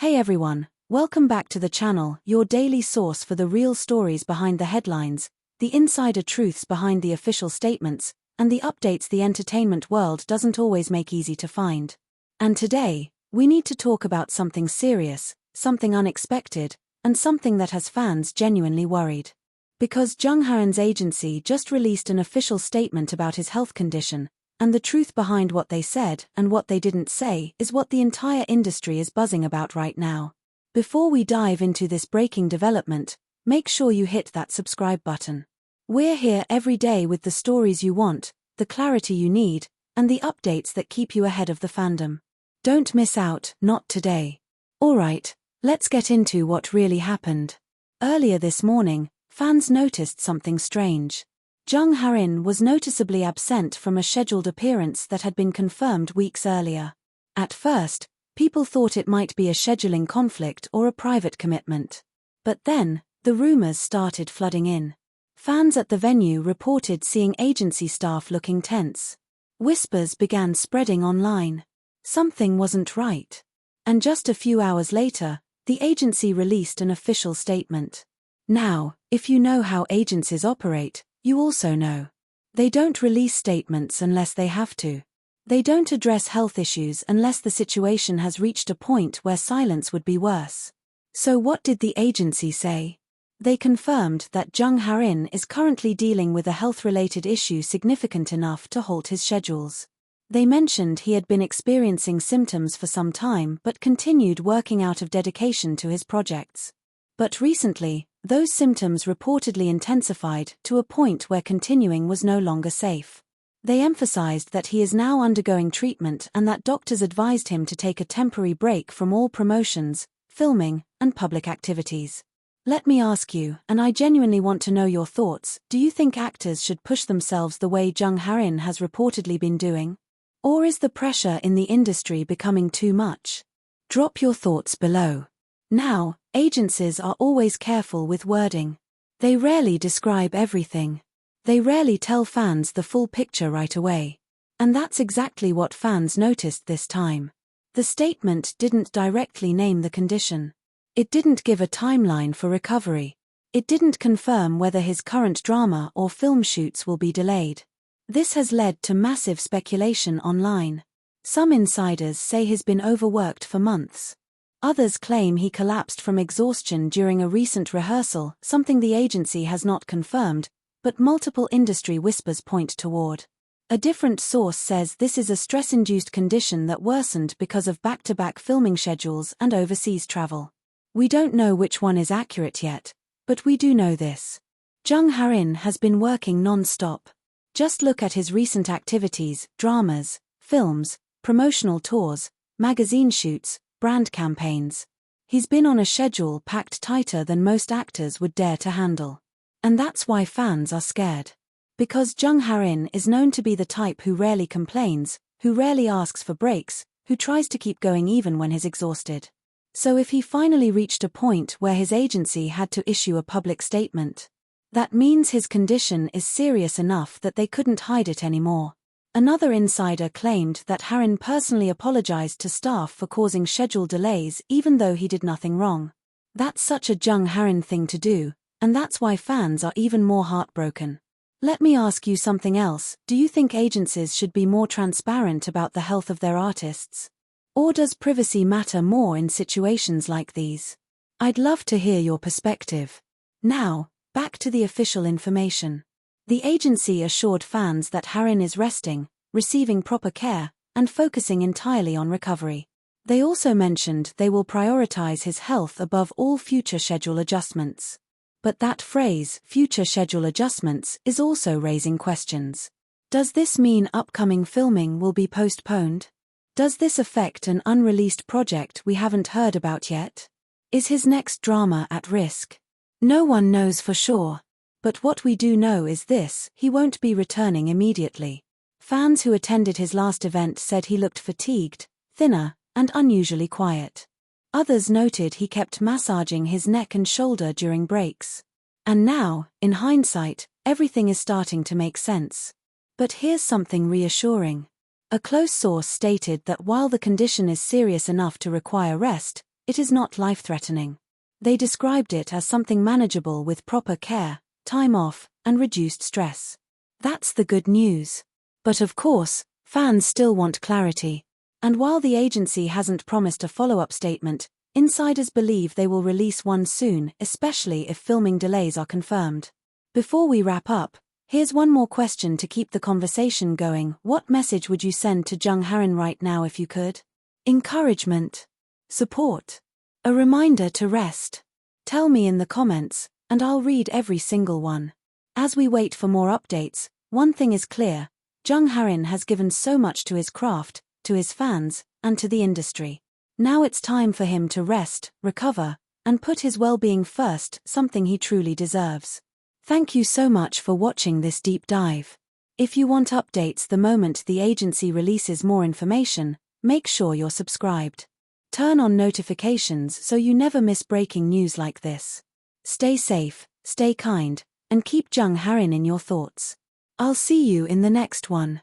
Hey everyone, welcome back to the channel, your daily source for the real stories behind the headlines, the insider truths behind the official statements, and the updates the entertainment world doesn't always make easy to find. And today, we need to talk about something serious, something unexpected, and something that has fans genuinely worried. Because Jung Hae-In's agency just released an official statement about his health condition, and the truth behind what they said and what they didn't say is what the entire industry is buzzing about right now. Before we dive into this breaking development, make sure you hit that subscribe button. We're here every day with the stories you want, the clarity you need, and the updates that keep you ahead of the fandom. Don't miss out, not today. Alright, let's get into what really happened. Earlier this morning, fans noticed something strange. Jung Hae-In was noticeably absent from a scheduled appearance that had been confirmed weeks earlier. At first, people thought it might be a scheduling conflict or a private commitment. But then, the rumors started flooding in. Fans at the venue reported seeing agency staff looking tense. Whispers began spreading online. Something wasn't right. And just a few hours later, the agency released an official statement. Now, if you know how agencies operate, you also know. They don't release statements unless they have to. They don't address health issues unless the situation has reached a point where silence would be worse. So what did the agency say? They confirmed that Jung Hae-In is currently dealing with a health-related issue significant enough to halt his schedules. They mentioned he had been experiencing symptoms for some time but continued working out of dedication to his projects. But recently, those symptoms reportedly intensified to a point where continuing was no longer safe. They emphasized that he is now undergoing treatment and that doctors advised him to take a temporary break from all promotions, filming, and public activities. Let me ask you, and I genuinely want to know your thoughts, do you think actors should push themselves the way Jung Hae-In has reportedly been doing? Or is the pressure in the industry becoming too much? Drop your thoughts below. Now, agencies are always careful with wording. They rarely describe everything. They rarely tell fans the full picture right away. And that's exactly what fans noticed this time. The statement didn't directly name the condition. It didn't give a timeline for recovery. It didn't confirm whether his current drama or film shoots will be delayed. This has led to massive speculation online. Some insiders say he's been overworked for months. Others claim he collapsed from exhaustion during a recent rehearsal, something the agency has not confirmed, but multiple industry whispers point toward. A different source says this is a stress-induced condition that worsened because of back-to-back filming schedules and overseas travel. We don't know which one is accurate yet, but we do know this. Jung Hae-In has been working non-stop. Just look at his recent activities, dramas, films, promotional tours, magazine shoots, brand campaigns. He's been on a schedule packed tighter than most actors would dare to handle. And that's why fans are scared. Because Jung Hae-In is known to be the type who rarely complains, who rarely asks for breaks, who tries to keep going even when he's exhausted. So if he finally reached a point where his agency had to issue a public statement, that means his condition is serious enough that they couldn't hide it anymore. Another insider claimed that Hae-In personally apologized to staff for causing schedule delays even though he did nothing wrong. That's such a Jung Hae-In thing to do, and that's why fans are even more heartbroken. Let me ask you something else, do you think agencies should be more transparent about the health of their artists? Or does privacy matter more in situations like these? I'd love to hear your perspective. Now, back to the official information. The agency assured fans that Hae-In is resting, receiving proper care, and focusing entirely on recovery. They also mentioned they will prioritize his health above all future schedule adjustments. But that phrase, future schedule adjustments, is also raising questions. Does this mean upcoming filming will be postponed? Does this affect an unreleased project we haven't heard about yet? Is his next drama at risk? No one knows for sure. But what we do know is this, he won't be returning immediately. Fans who attended his last event said he looked fatigued, thinner, and unusually quiet. Others noted he kept massaging his neck and shoulder during breaks. And now, in hindsight, everything is starting to make sense. But here's something reassuring. A close source stated that while the condition is serious enough to require rest, it is not life-threatening. They described it as something manageable with proper care, time off, and reduced stress. That's the good news. But of course, fans still want clarity. And while the agency hasn't promised a follow-up statement, insiders believe they will release one soon, especially if filming delays are confirmed. Before we wrap up, here's one more question to keep the conversation going. What message would you send to Jung Hae-In right now if you could? Encouragement? Support? A reminder to rest? Tell me in the comments, and I'll read every single one. As we wait for more updates, one thing is clear: Jung Hae-In has given so much to his craft, to his fans, and to the industry. Now it's time for him to rest, recover, and put his well-being first, something he truly deserves. Thank you so much for watching this deep dive. If you want updates the moment the agency releases more information, make sure you're subscribed. Turn on notifications so you never miss breaking news like this. Stay safe, stay kind, and keep Jung Hae-In in your thoughts. I'll see you in the next one.